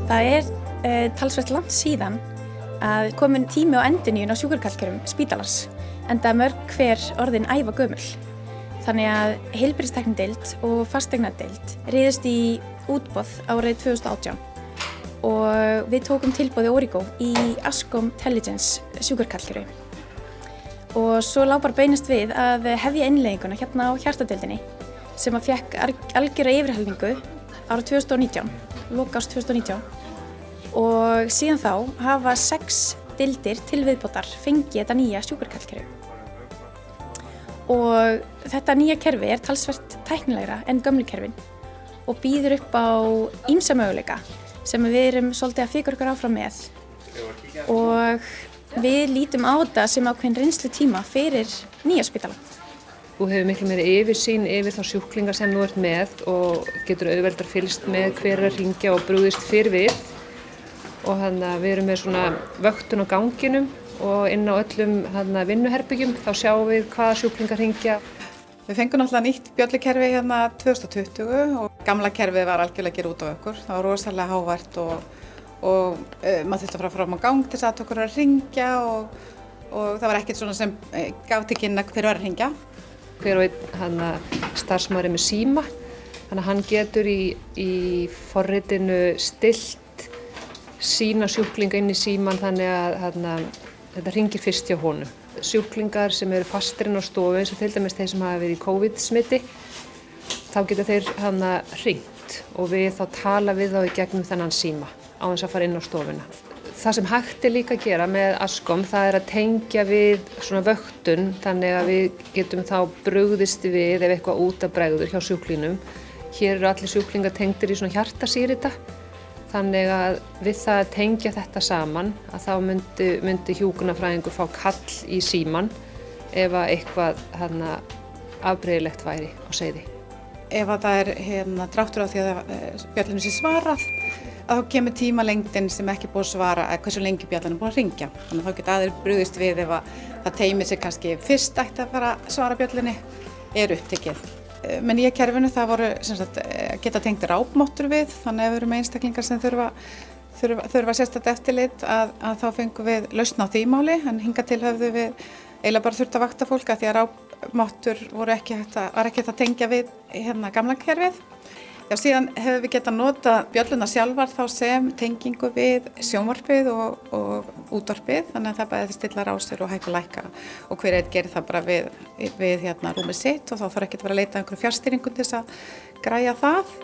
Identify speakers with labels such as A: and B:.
A: Það talsvert langt síðan að komin tími á endurnýjun á sjúkrakarlkerfum spítalans, enda mörg hver orðin æva gömul. Þannig að heilbrigðistæknideild og fasteignadeild riðust í útboð árið 2018 og við tókum tilboði Origo í Ascom Telligence sjúkrakarlkerfi. Og svo lá bara beinast við að hefja innleiðinguna hérna á hjartadeildinni sem að fékk algjöra yfirhalningu árið 2019, lok árs 2019. Og síðan þá hafa 6 deildir til viðbótar fengið þetta nýja sjúkrakarlkerfi. Og þetta nýja kerfi talsvert tæknilegra en gömlu kerfin og býður upp á ýmsa möguleika sem við erum svolítið að fikra okkur áfram með. Og við lítum á þetta sem ákveðin reynslutíma fyrir nýja spítalann.
B: Þú hefur miklu meiri yfirsýn yfir þá sjúklinga sem þú ert með og getur auðveldar fylgst með hver að hringja og brugðist fyrr við. Og við erum með svona vöktun á ganginum og inn á öllum vinnuherbyggjum þá sjáum við hvaða sjúklingar hringja.
C: Við fengum náttúrulega nýtt bjöllukerfi 2020 og gamla kerfið var algjörlega að gera út á okkur. Það var rosalega hávært og maður þurfti að fara fram á gang til þess að okkur að hringja og það var ekkert svona sem gaf til kynna hver var að hringja.
B: Hver og einn starfsmaður með síma, þannig að hann getur í forritinu stillt sína sjúklinga inn í síman þannig að þetta hringir fyrst hjá honum. Sjúklingar sem eru fastir inn á stofu eins og til dæmis þeir sem hafa verið í COVID-smiti, þá geta þeir hringt og við þá tala við þá í gegnum þennan síma á þess að fara inn á stofuna. Það sem hægt líka að gera með Ascom, það að tengja við svona vöktun þannig að við getum þá brugðist við ef eitthvað út af bregður hjá sjúklinum. Hér eru allir sjúklingar tengdir í svona hjartasýrita. Þannig að við það að tengja þetta saman að þá myndi hjúkrunarfræðingur fá kall í síman ef að eitthvað afbrigðilegt væri á seyði.
C: Ef að það dráttur á því að bjöllunum sé svarað, að þá kemur tímalengdin sem ekki búið að svara eða hversu lengi bjallan búið að hringja. Þannig að þá geta aðrir brugðist við ef að það teymið sig kannski fyrst ætti að fara að svara bjöllunni upptekið. Með nýja kerfinu það voru geta tengt rafmáttur við, þannig að ef við erum með einstaklingar sem þurfa sérstakt eftirlit að þá fengum við lausn á því máli, en hingað til höfðu við eiginlega bara þurft að vakta fólk af því að rafmáttur var ekki hægt að tengja við gamla kerfið. Já, síðan hefur við getað notað bjölluna sjálfar þá sem tengingu við sjónvarpið og útvarpið, þannig að það bæði stillar á sér og hækka lækka og hver einn gerir það bara við rúmið sitt og þá þarf ekki að vera að leita einhverju fjárstýringu til þess að græja það.